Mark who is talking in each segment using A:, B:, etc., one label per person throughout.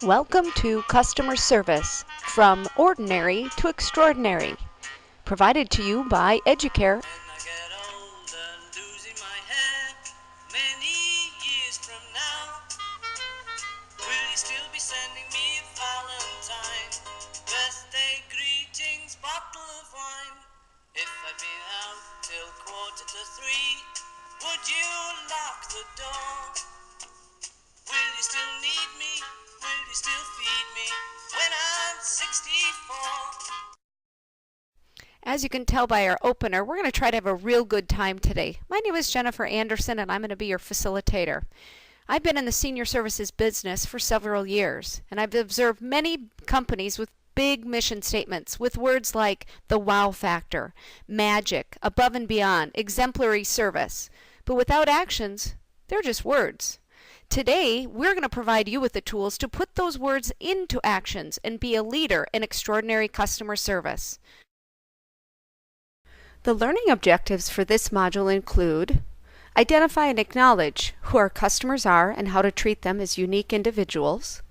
A: Welcome to Customer Service, From Ordinary to Extraordinary, provided to you by Educare.
B: When I get older, losing my hair, many years from now, will you still be sending me a Valentine? Birthday greetings, bottle of wine. If I've been out till 2:45, would you lock the door? Will you still need me? Will you still feed me when I'm 64?
A: As you can tell by our opener, we're going to try to have a real good time today. My name is Jennifer Anderson, and I'm going to be your facilitator. I've been in the senior services business for several years, and I've observed many companies with big mission statements with words like the wow factor, magic, above and beyond, exemplary service. But without actions, they're just words. Today, we're going to provide you with the tools to put those words into actions and be a leader in extraordinary customer service. The learning objectives for this module include: identify and acknowledge who our customers are and how to treat them as unique individuals,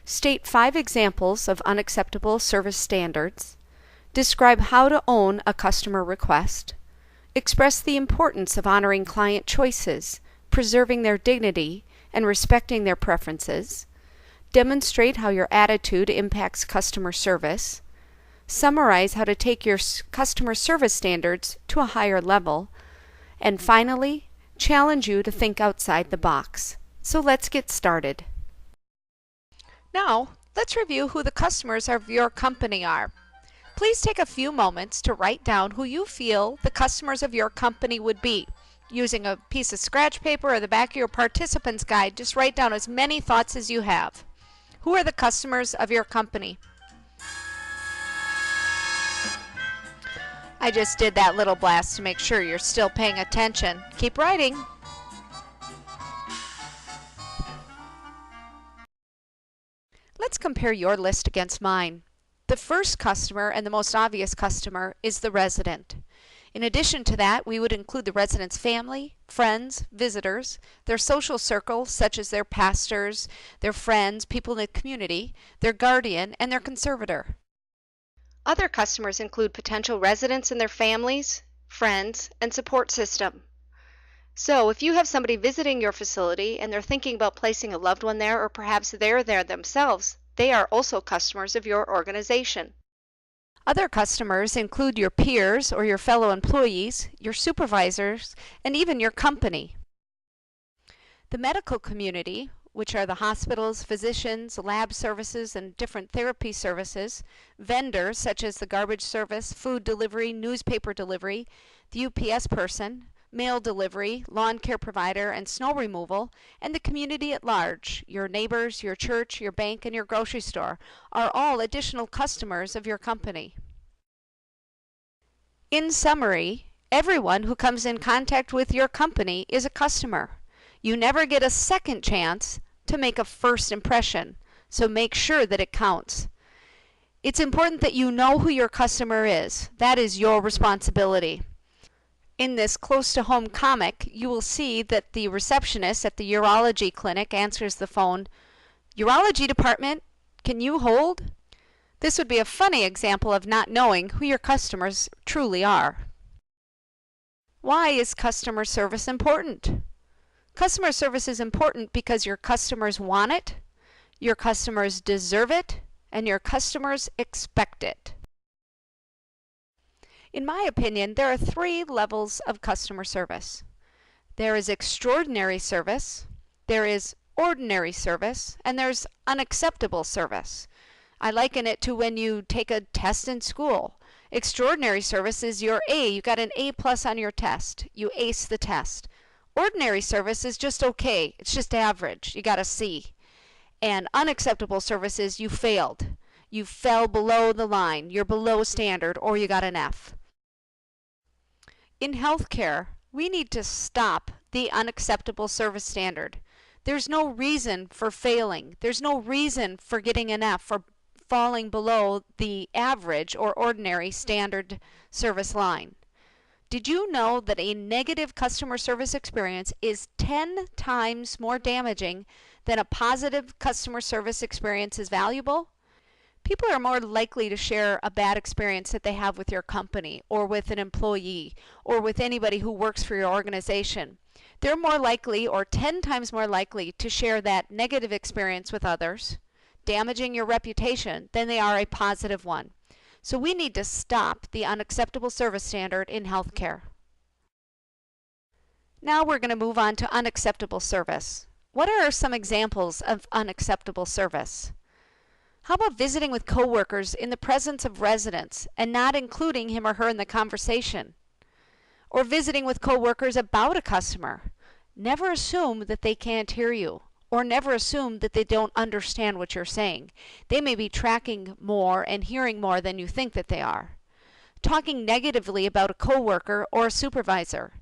A: state 5 examples of unacceptable service standards, describe how to own a customer request, express the importance of honoring client choices, preserving their dignity, and respecting their preferences, demonstrate how your attitude impacts customer service, summarize how to take your customer service standards to a higher level, and finally, challenge you to think outside the box. So let's get started. Now, let's review who the customers of your company are. Please take a few moments to write down who you feel the customers of your company would be. Using a piece of scratch paper or the back of your participant's guide, just write down as many thoughts as you have. Who are the customers of your company? I just did that little blast to make sure you're still paying attention. Keep writing. Let's compare your list against mine. The first customer and the most obvious customer is the resident. In addition to that, we would include the resident's family, friends, visitors, their social circle, such as their pastors, their friends, people in the community, their guardian, and their conservator.
C: Other customers include potential residents and their families, friends, and support system. So if you have somebody visiting your facility and they're thinking about placing a loved one there, or perhaps they're there themselves, they are also customers of your organization.
A: Other customers include your peers or your fellow employees, your supervisors, and even your company. The medical community, which are the hospitals, physicians, lab services, and different therapy services, vendors such as the garbage service, food delivery, newspaper delivery, the UPS person, mail delivery, lawn care provider, and snow removal, and the community at large, your neighbors, your church, your bank, and your grocery store, are all additional customers of your company. In summary, everyone who comes in contact with your company is a customer. You never get a second chance to make a first impression, so make sure that it counts. It's important that you know who your customer is. That is your responsibility. In this close-to-home comic, you will see that the receptionist at the urology clinic answers the phone. "Urology department, can you hold?" This would be a funny example of not knowing who your customers truly are. Why is customer service important? Customer service is important because your customers want it, your customers deserve it, and your customers expect it. In my opinion, there are 3 levels of customer service. There is extraordinary service, there is ordinary service, and there's unacceptable service. I liken it to when you take a test in school. Extraordinary service is your A. You got an A+ on your test. You ace the test. Ordinary service is just okay. It's just average. You got a C. And unacceptable service is you failed. You fell below the line. You're below standard, or you got an F. In healthcare, we need to stop the unacceptable service standard. There's no reason for failing. There's no reason for getting an F or falling below the average or ordinary standard service line. Did you know that a negative customer service experience is 10 times more damaging then a positive customer service experience is valuable? People are more likely to share a bad experience that they have with your company or with an employee or with anybody who works for your organization. They're more likely, or 10 times more likely, to share that negative experience with others, damaging your reputation, than they are a positive one. So we need to stop the unacceptable service standard in healthcare. Now we're going to move on to unacceptable service. What are some examples of unacceptable service? How about visiting with coworkers in the presence of residents and not including him or her in the conversation? Or visiting with coworkers about a customer. Never assume that they can't hear you, or never assume that they don't understand what you're saying. They may be tracking more and hearing more than you think that they are. Talking negatively about a coworker or a supervisor,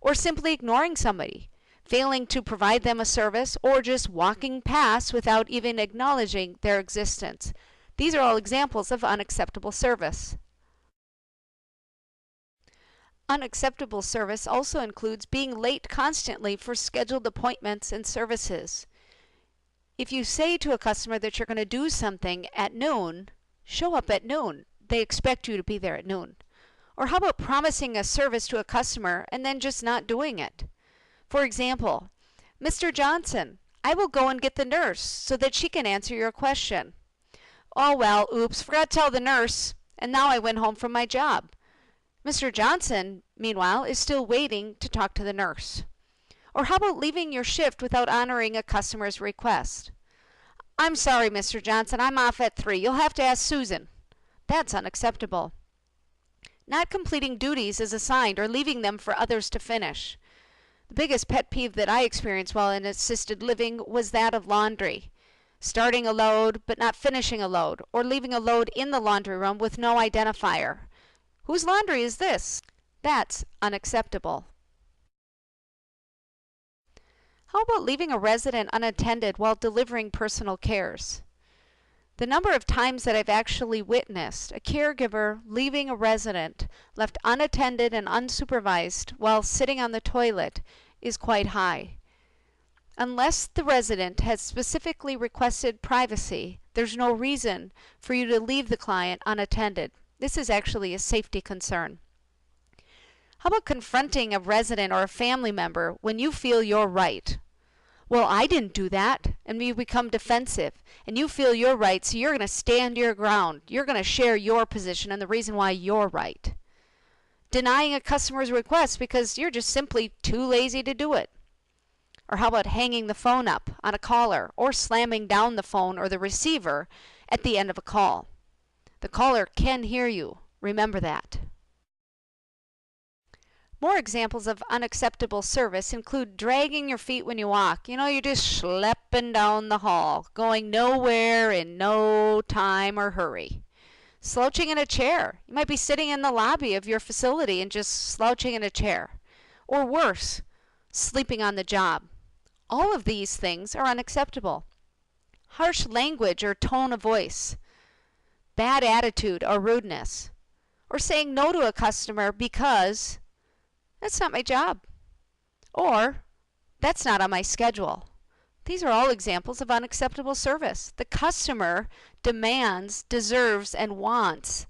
A: or simply ignoring somebody, failing to provide them a service, or just walking past without even acknowledging their existence. These are all examples of unacceptable service. Unacceptable service also includes being late constantly for scheduled appointments and services. If you say to a customer that you're going to do something at noon, show up at noon. They expect you to be there at noon. Or how about promising a service to a customer and then just not doing it? For example, Mr. Johnson, I will go and get the nurse so that she can answer your question. Oh well, oops, forgot to tell the nurse, and now I went home from my job. Mr. Johnson, meanwhile, is still waiting to talk to the nurse. Or how about leaving your shift without honoring a customer's request? I'm sorry, Mr. Johnson, I'm off at 3. You'll have to ask Susan. That's unacceptable. Not completing duties as assigned or leaving them for others to finish. The biggest pet peeve that I experienced while in assisted living was that of laundry. Starting a load but not finishing a load, or leaving a load in the laundry room with no identifier. Whose laundry is this? That's unacceptable. How about leaving a resident unattended while delivering personal cares? The number of times that I've actually witnessed a caregiver leaving a resident left unattended and unsupervised while sitting on the toilet is quite high. Unless the resident has specifically requested privacy, there's no reason for you to leave the client unattended. This is actually a safety concern. How about confronting a resident or a family member when you feel you're right? Well, I didn't do that, and you become defensive, and you feel you're right, so you're going to stand your ground. You're going to share your position and the reason why you're right. Denying a customer's request because you're just simply too lazy to do it. Or how about hanging the phone up on a caller or slamming down the phone or the receiver at the end of a call? The caller can hear you. Remember that. More examples of unacceptable service include dragging your feet when you walk. You know, you're just schlepping down the hall, going nowhere in no time or hurry. Slouching in a chair. You might be sitting in the lobby of your facility and just slouching in a chair. Or worse, sleeping on the job. All of these things are unacceptable. Harsh language or tone of voice. Bad attitude or rudeness. Or saying no to a customer because that's not my job. Or that's not on my schedule. These are all examples of unacceptable service. The customer demands, deserves, and wants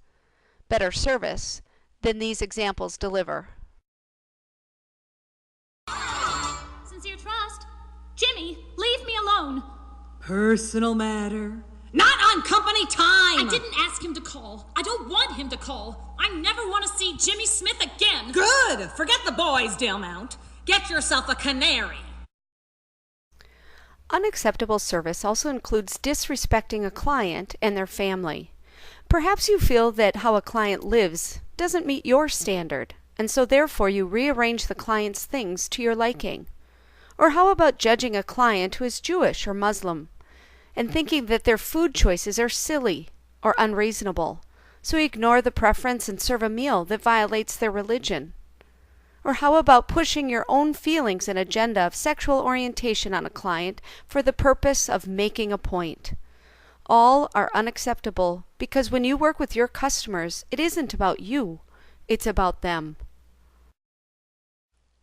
A: better service than these examples deliver.
D: Sincere trust. Jimmy, leave me alone.
E: Personal matter. Not on company time!
D: I didn't ask him to call. I don't want him to call. I never want to see Jimmy Smith again.
E: Good! Forget the boys, Dale Get yourself a canary.
A: Unacceptable service also includes disrespecting a client and their family. Perhaps you feel that how a client lives doesn't meet your standard, and so therefore you rearrange the client's things to your liking. Or how about judging a client who is Jewish or Muslim, and thinking that their food choices are silly or unreasonable, so you ignore the preference and serve a meal that violates their religion? Or how about pushing your own feelings and agenda of sexual orientation on a client for the purpose of making a point? All are unacceptable because when you work with your customers, it isn't about you, it's about them.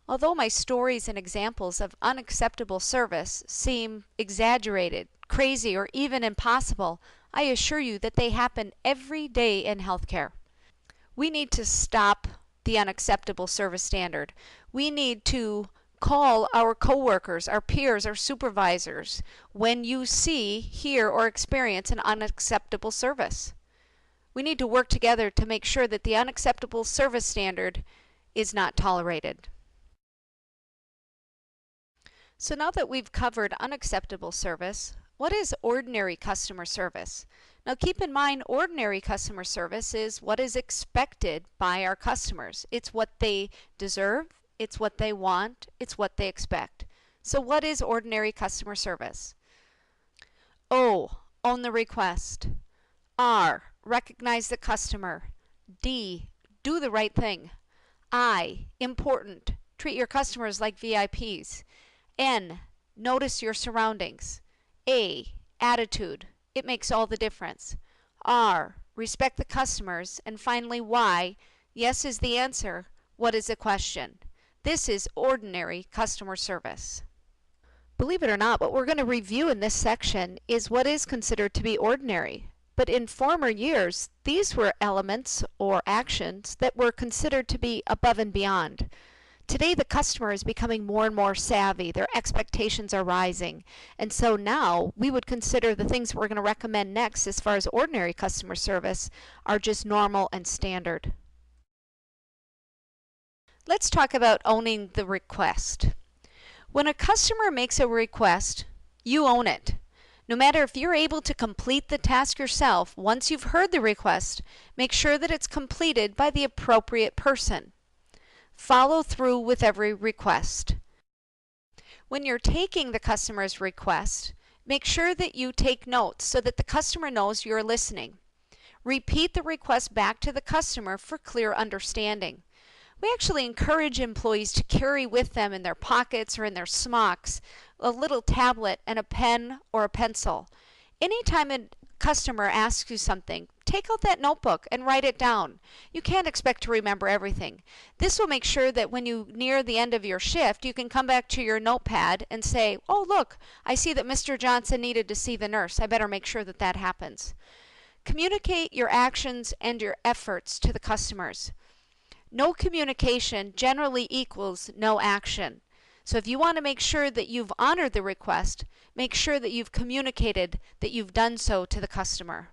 A: Although my stories and examples of unacceptable service seem exaggerated, crazy, or even impossible, I assure you that they happen every day in healthcare. We need to stop the unacceptable service standard. We need to call our coworkers, our peers, our supervisors when you see, hear, or experience an unacceptable service. We need to work together to make sure that the unacceptable service standard is not tolerated. So now that we've covered unacceptable service, what is ordinary customer service? Now keep in mind, ordinary customer service is what is expected by our customers. It's what they deserve, it's what they want, it's what they expect. So what is ordinary customer service? O, own the request. R, recognize the customer. D, do the right thing. I, important, treat your customers like VIPs. N, notice your surroundings. A, attitude, it makes all the difference. R, respect the customers. And finally, Y, yes is the answer, what is the question? This is ordinary customer service. Believe it or not, what we're going to review in this section is what is considered to be ordinary. But in former years, these were elements or actions that were considered to be above and beyond. Today, the customer is becoming more and more savvy. Their expectations are rising. And so now we would consider the things we're going to recommend next as far as ordinary customer service are just normal and standard. Let's talk about owning the request. When a customer makes a request, you own it. No matter if you're able to complete the task yourself, once you've heard the request, make sure that it's completed by the appropriate person. Follow through with every request. When you're taking the customer's request, make sure that you take notes so that the customer knows you're listening. Repeat the request back to the customer for clear understanding. We actually encourage employees to carry with them in their pockets or in their smocks a little tablet and a pen or a pencil. Anytime a customer asks you something, take out that notebook and write it down. You can't expect to remember everything. This will make sure that when you near the end of your shift, you can come back to your notepad and say, oh look, I see that Mr. Johnson needed to see the nurse. I better make sure that that happens. Communicate your actions and your efforts to the customers. No communication generally equals no action. So if you want to make sure that you've honored the request, make sure that you've communicated that you've done so to the customer.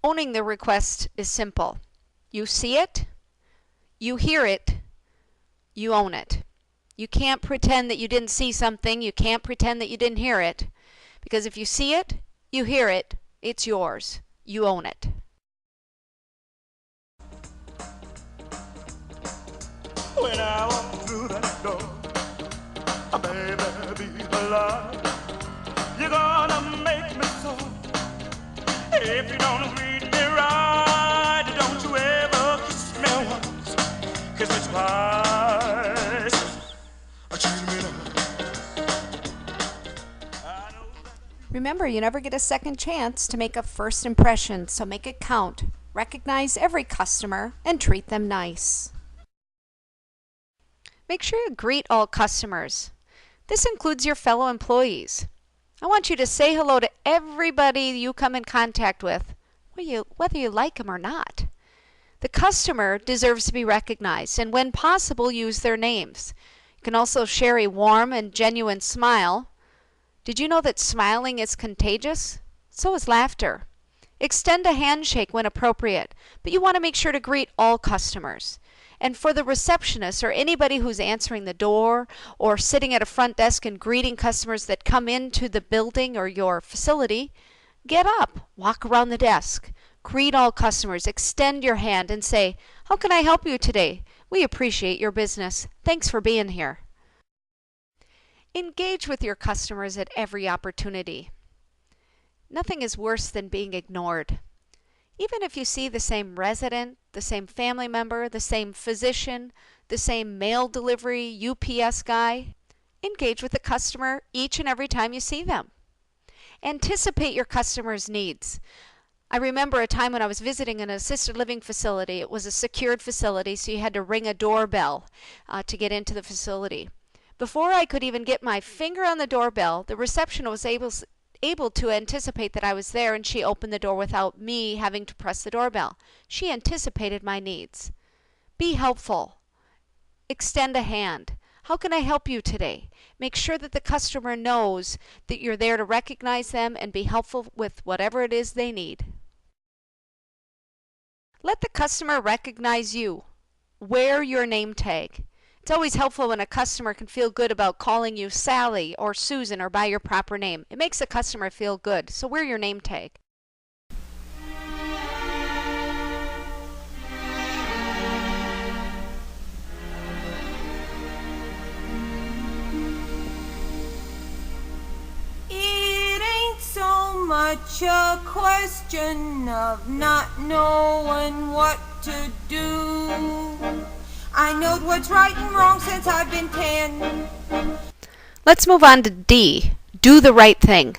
A: Owning the request is simple. You see it, you hear it, you own it. You can't pretend that you didn't see something, you can't pretend that you didn't hear it, because if you see it, you hear it, it's yours. You own it.
F: When I walk through that door, baby, be alive. You're gonna make me so. If you don't treat me right, don't you ever kiss me once. Kiss me twice. Treat me now.
A: Remember, you never get a second chance to make a first impression, so make it count. Recognize every customer and treat them nice. Make sure you greet all customers. This includes your fellow employees. I want you to say hello to everybody you come in contact with, whether you like them or not. The customer deserves to be recognized, and when possible, use their names. You can also share a warm and genuine smile. Did you know that smiling is contagious? So is laughter. Extend a handshake when appropriate, but you want to make sure to greet all customers. And for the receptionist or anybody who's answering the door or sitting at a front desk and greeting customers that come into the building or your facility, get up, walk around the desk, greet all customers, extend your hand and say, how can I help you today? We appreciate your business. Thanks for being here. Engage with your customers at every opportunity. Nothing is worse than being ignored. Even if you see the same resident, the same family member, the same physician, the same mail delivery UPS guy, engage with the customer each and every time you see them. Anticipate your customer's needs. I remember a time when I was visiting an assisted living facility. It was a secured facility, so you had to ring a doorbell to get into the facility. Before I could even get my finger on the doorbell, the receptionist was able to anticipate that I was there, and she opened the door without me having to press the doorbell. She anticipated my needs. Be helpful. Extend a hand. How can I help you today? Make sure that the customer knows that you're there to recognize them and be helpful with whatever it is they need. Let the customer recognize you. Wear your name tag. It's always helpful when a customer can feel good about calling you Sally or Susan or by your proper name. It makes the customer feel good, so wear your name tag.
G: It ain't so much a question of not knowing what to do. I know what's right and wrong since I've been 10.
A: Let's move on to D. Do the right thing.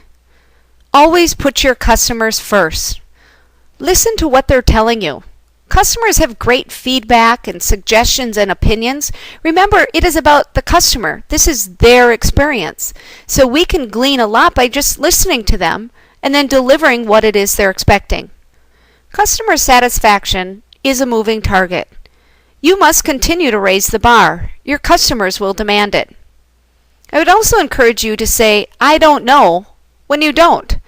A: Always put your customers first. Listen to what they're telling you. Customers have great feedback and suggestions and opinions. Remember, it is about the customer. This is their experience. So we can glean a lot by just listening to them and then delivering what it is they're expecting. Customer satisfaction is a moving target. You must continue to raise the bar. Your customers will demand it. I would also encourage you to say, I don't know, when you don't.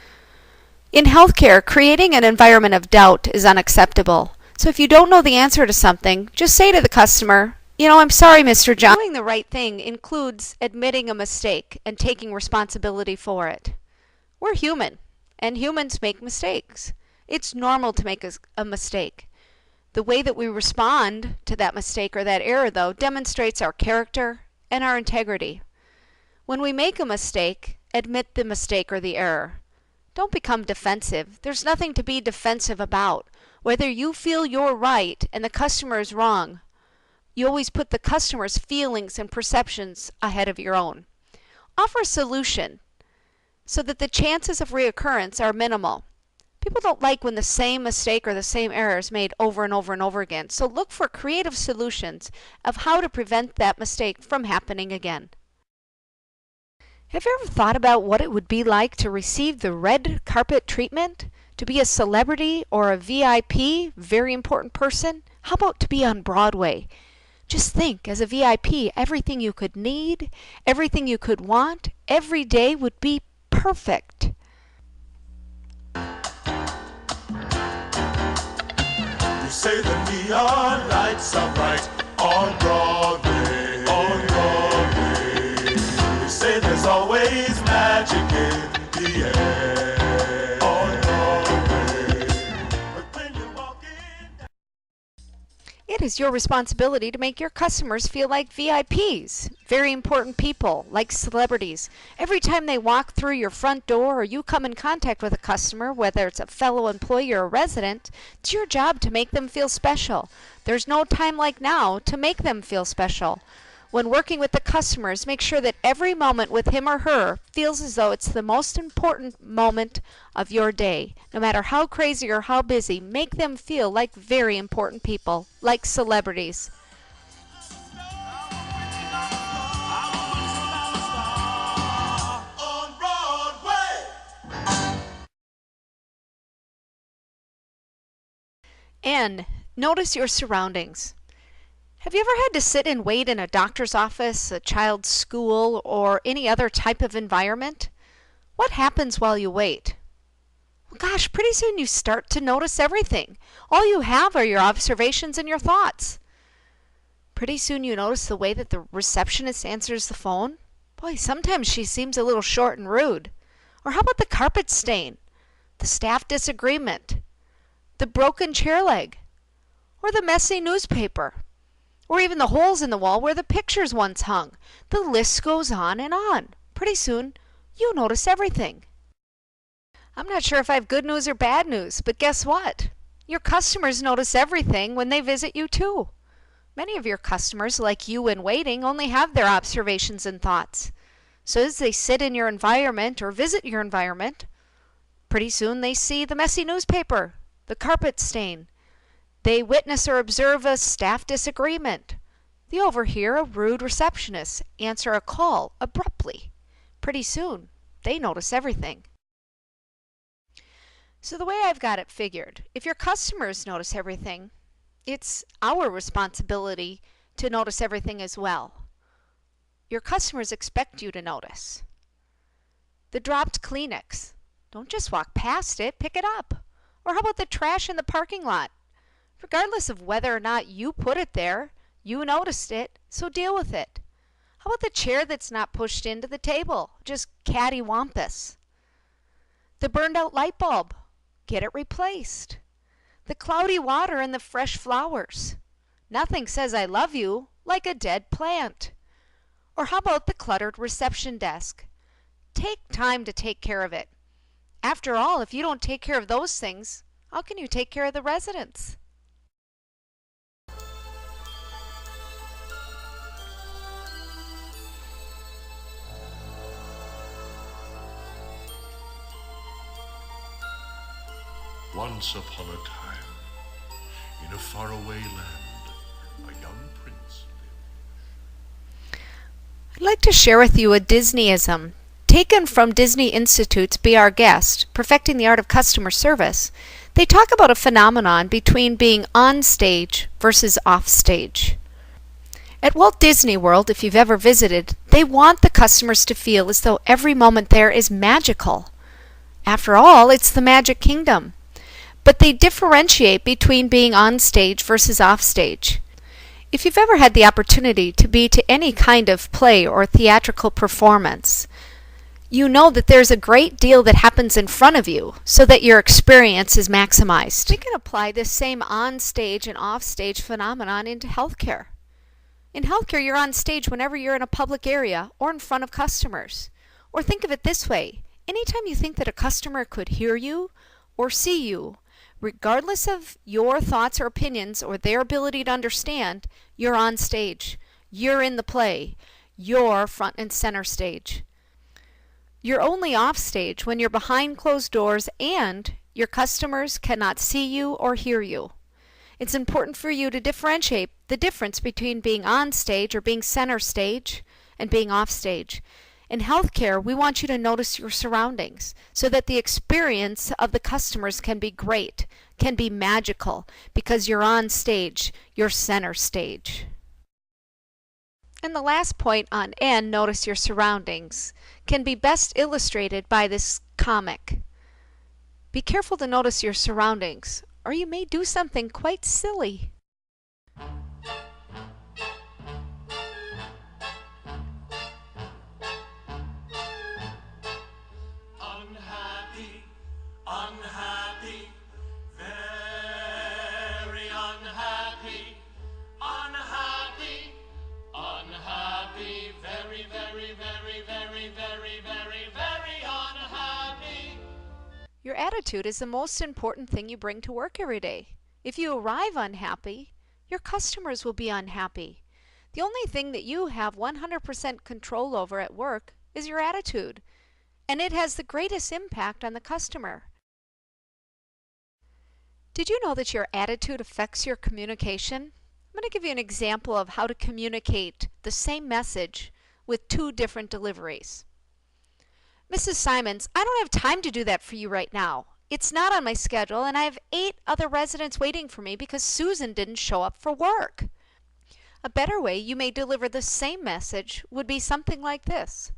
A: In healthcare, creating an environment of doubt is unacceptable. So if you don't know the answer to something, just say to the customer, I'm sorry, Mr. John. Doing the right thing includes admitting a mistake and taking responsibility for it. We're human, and humans make mistakes. It's normal to make a mistake. The way that we respond to that mistake or that error, though, demonstrates our character and our integrity. When we make a mistake, admit the mistake or the error. Don't become defensive. There's nothing to be defensive about. Whether you feel you're right and the customer is wrong, you always put the customer's feelings and perceptions ahead of your own. Offer a solution so that the chances of reoccurrence are minimal. People don't like when the same mistake or the same error is made over and over and over again. So look for creative solutions of how to prevent that mistake from happening again. Have you ever thought about what it would be like to receive the red carpet treatment? To be a celebrity or a VIP, very important person? How about to be on Broadway? Just think, as a VIP, everything you could need, everything you could want, every day would be perfect.
F: Say the neon lights are bright on Broadway, on Broadway. They say there's always magic in the air on Broadway. But when you walk in...
A: It is your responsibility to make your customers feel like VIPs, very important people, like celebrities. Every time they walk through your front door or you come in contact with a customer, whether it's a fellow employee or a resident, it's your job to make them feel special. There's no time like now to make them feel special. When working with the customers, make sure that every moment with him or her feels as though it's the most important moment of your day. No matter how crazy or how busy, make them feel like very important people, like celebrities. N. Notice your surroundings. Have you ever had to sit and wait in a doctor's office, a child's school, or any other type of environment? What happens while you wait? Well, gosh, pretty soon you start to notice everything. All you have are your observations and your thoughts. Pretty soon you notice the way that the receptionist answers the phone. Boy, sometimes she seems a little short and rude. Or how about the carpet stain, the staff disagreement, the broken chair leg, or the messy newspaper? Or even the holes in the wall where the pictures once hung. The list goes on and on. Pretty soon, you notice everything. I'm not sure if I have good news or bad news, but guess what? Your customers notice everything when they visit you too. Many of your customers, like you in waiting, only have their observations and thoughts. So as they sit in your environment or visit your environment, pretty soon they see the messy newspaper, the carpet stain. They witness or observe a staff disagreement. They overhear a rude receptionist answer a call abruptly. Pretty soon, they notice everything. So the way I've got it figured, if your customers notice everything, it's our responsibility to notice everything as well. Your customers expect you to notice. The dropped Kleenex. Don't just walk past it, pick it up. Or how about the trash in the parking lot? Regardless of whether or not you put it there, you noticed it, so deal with it. How about the chair that's not pushed into the table, just cattywampus? The burned out light bulb. Get it replaced. The cloudy water and the fresh flowers. Nothing says I love you like a dead plant. Or how about the cluttered reception desk? Take time to take care of it. After all, if you don't take care of those things, how can you take care of the residents?
H: Once upon a time, in a faraway land, a young prince lived.
A: I'd like to share with you a Disneyism taken from Disney Institute's Be Our Guest, Perfecting the Art of Customer Service. They talk about a phenomenon between being on stage versus off stage. At Walt Disney World, if you've ever visited, they want the customers to feel as though every moment there is magical. After all, it's the Magic Kingdom. But they differentiate between being on stage versus off stage. If you've ever had the opportunity to be to any kind of play or theatrical performance, you know that there's a great deal that happens in front of you so that your experience is maximized. We can apply this same on stage and off stage phenomenon into healthcare. In healthcare, you're on stage whenever you're in a public area or in front of customers. Or think of it this way: anytime you think that a customer could hear you or see you, regardless of your thoughts or opinions or their ability to understand, you're on stage. You're in the play. You're front and center stage. You're only off stage when you're behind closed doors and your customers cannot see you or hear you. It's important for you to differentiate the difference between being on stage or being center stage and being off stage. In healthcare, we want you to notice your surroundings so that the experience of the customers can be great, can be magical, because you're on stage, you're center stage. And the last point on N, notice your surroundings, can be best illustrated by this comic. Be careful to notice your surroundings, or you may do something quite silly.
F: Unhappy, very unhappy, unhappy, unhappy, very, very, very, very, very, very, very unhappy.
A: Your attitude is the most important thing you bring to work every day. If you arrive unhappy, your customers will be unhappy. The only thing that you have 100% control over at work is your attitude, and it has the greatest impact on the customer. Did you know that your attitude affects your communication? I'm going to give you an example of how to communicate the same message with two different deliveries. Mrs. Simons, I don't have time to do that for you right now. It's not on my schedule, and I have 8 other residents waiting for me because Susan didn't show up for work. A better way you may deliver the same message would be something like this.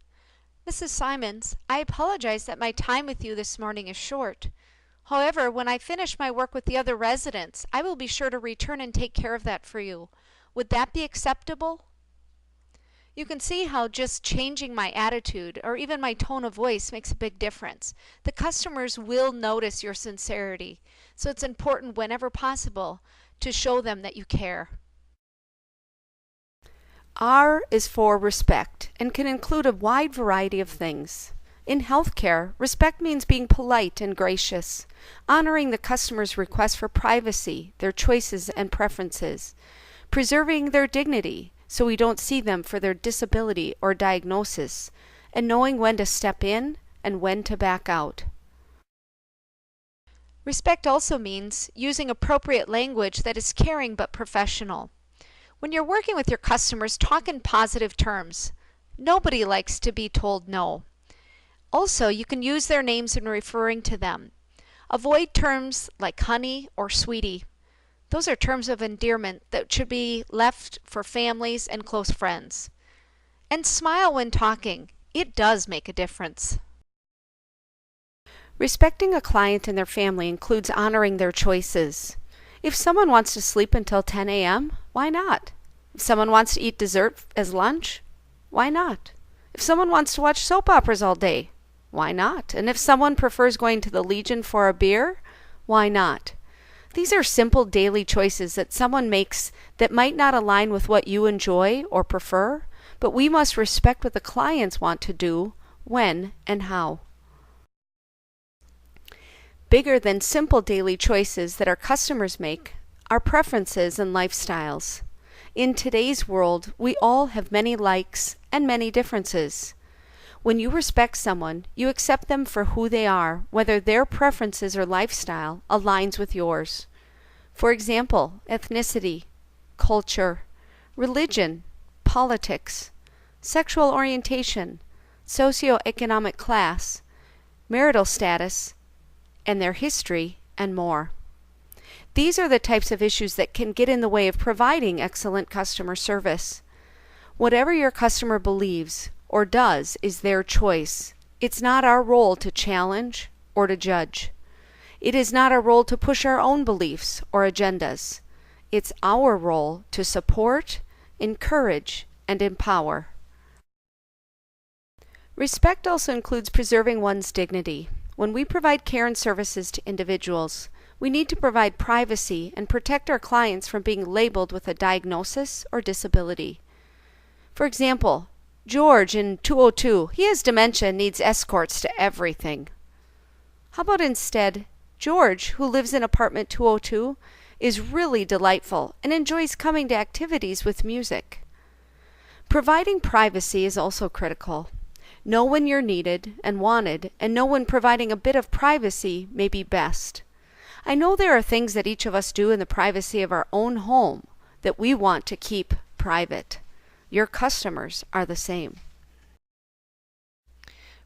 A: Mrs. Simons, I apologize that my time with you this morning is short. However, when I finish my work with the other residents, I will be sure to return and take care of that for you. Would that be acceptable? You can see how just changing my attitude or even my tone of voice makes a big difference. The customers will notice your sincerity, so it's important whenever possible to show them that you care. R is for respect and can include a wide variety of things. In healthcare, respect means being polite and gracious, honoring the customer's request for privacy, their choices and preferences, preserving their dignity so we don't see them for their disability or diagnosis, and knowing when to step in and when to back out. Respect also means using appropriate language that is caring but professional. When you're working with your customers, talk in positive terms. Nobody likes to be told no. Also, you can use their names in referring to them. Avoid terms like honey or sweetie. Those are terms of endearment that should be left for families and close friends. And smile when talking. It does make a difference. Respecting a client and their family includes honoring their choices. If someone wants to sleep until 10 a.m., why not? If someone wants to eat dessert as lunch, why not? If someone wants to watch soap operas all day, why not? And if someone prefers going to the Legion for a beer, why not? These are simple daily choices that someone makes that might not align with what you enjoy or prefer, but we must respect what the clients want to do, when, and how. Bigger than simple daily choices that our customers make are preferences and lifestyles. In today's world, we all have many likes and many differences. When you respect someone, you accept them for who they are, whether their preferences or lifestyle aligns with yours. For example, ethnicity, culture, religion, politics, sexual orientation, socioeconomic class, marital status, and their history, and more. These are the types of issues that can get in the way of providing excellent customer service. Whatever your customer believes or does is their choice. It's not our role to challenge or to judge. It is not our role to push our own beliefs or agendas. It's our role to support, encourage, and empower. Respect also includes preserving one's dignity. When we provide care and services to individuals, we need to provide privacy and protect our clients from being labeled with a diagnosis or disability. For example, George in 202, he has dementia and needs escorts to everything. How about instead, George, who lives in apartment 202, is really delightful and enjoys coming to activities with music. Providing privacy is also critical. Know when you're needed and wanted, and know when providing a bit of privacy may be best. I know there are things that each of us do in the privacy of our own home that we want to keep private. Your customers are the same.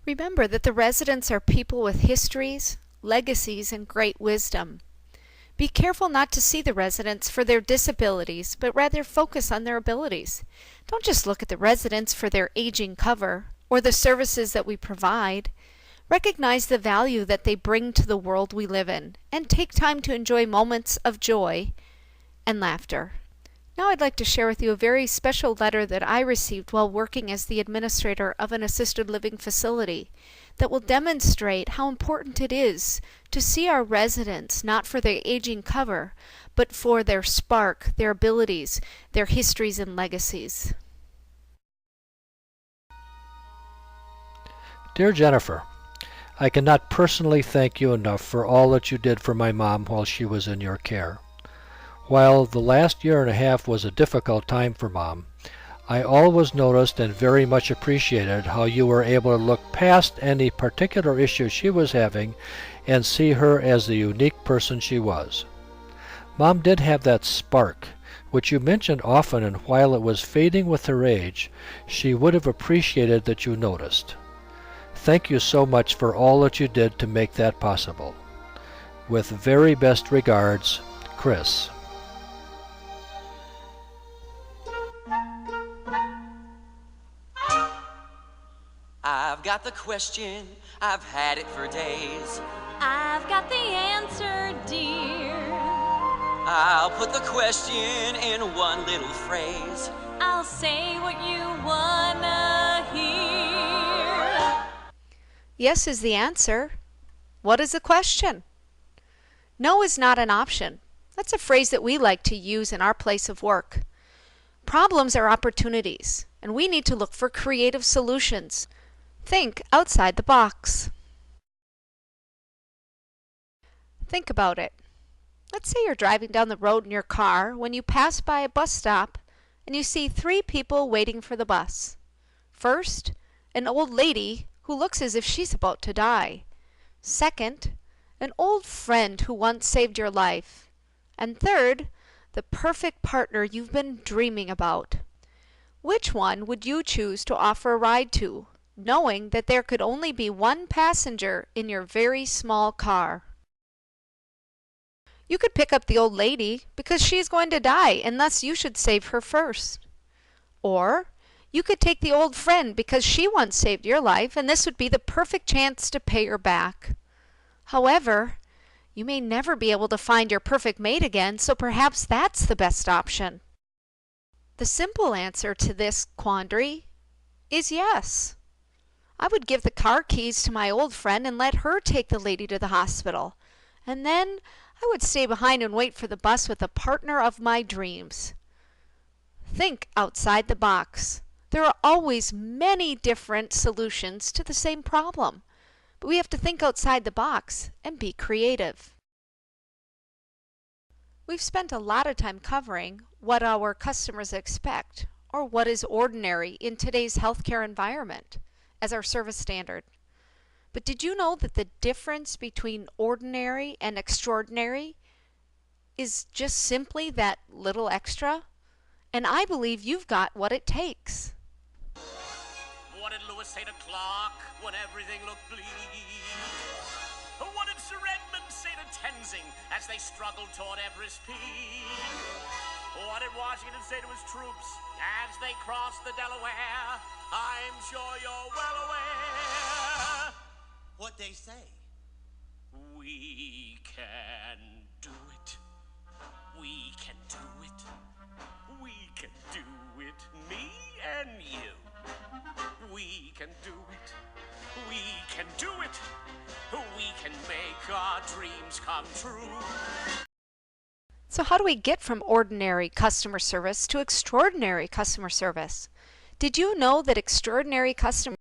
A: Remember that the residents are people with histories, legacies, and great wisdom. Be careful not to see the residents for their disabilities, but rather focus on their abilities. Don't just look at the residents for their aging cover or the services that we provide. Recognize the value that they bring to the world we live in, and take time to enjoy moments of joy and laughter. Now I'd like to share with you a very special letter that I received while working as the administrator of an assisted living facility that will demonstrate how important it is to see our residents not for their aging cover, but for their spark, their abilities, their histories and legacies.
I: Dear Jennifer, I cannot personally thank you enough for all that you did for my mom while she was in your care. While the last year and a half was a difficult time for Mom, I always noticed and very much appreciated how you were able to look past any particular issue she was having and see her as the unique person she was. Mom did have that spark, which you mentioned often, and while it was fading with her age, she would have appreciated that you noticed. Thank you so much for all that you did to make that possible. With very best regards, Chris.
B: I've got the question, I've had it for days.
D: I've got the answer, dear.
B: I'll put the question in one little phrase.
D: I'll say what you wanna hear.
A: Yes is the answer. What is the question? No is not an option. That's a phrase that we like to use in our place of work. Problems are opportunities, and we need to look for creative solutions. Think outside the box. Think about it. Let's say you're driving down the road in your car when you pass by a bus stop and you see 3 people waiting for the bus. First, an old lady who looks as if she's about to die. Second, an old friend who once saved your life, and third, the perfect partner you've been dreaming about. Which one would you choose to offer a ride to, knowing that there could only be one passenger in your very small car? You could pick up the old lady because she's going to die and thus you should save her first. Or you could take the old friend because she once saved your life and this would be the perfect chance to pay her back. However, you may never be able to find your perfect mate again, so perhaps that's the best option. The simple answer to this quandary is yes. I would give the car keys to my old friend and let her take the lady to the hospital. And then I would stay behind and wait for the bus with the partner of my dreams. Think outside the box. There are always many different solutions to the same problem, but we have to think outside the box and be creative. We've spent a lot of time covering what our customers expect, or what is ordinary in today's healthcare environment, as our service standard. But did you know that the difference between ordinary and extraordinary is just simply that little extra? And I believe you've got what it takes.
B: What did Lewis say to Clark when everything looked bleak? What did Sir Edmund say to Tenzing as they struggled toward Everest Peak? What did Washington say to his troops as they crossed the Delaware? I'm sure you're well aware. What'd they say? We can do it. We can do it. We can do it. Me and you. We can do it. We can do it. We can make our dreams come true.
A: So how do we get from ordinary customer service to extraordinary customer service? Did you know that extraordinary customer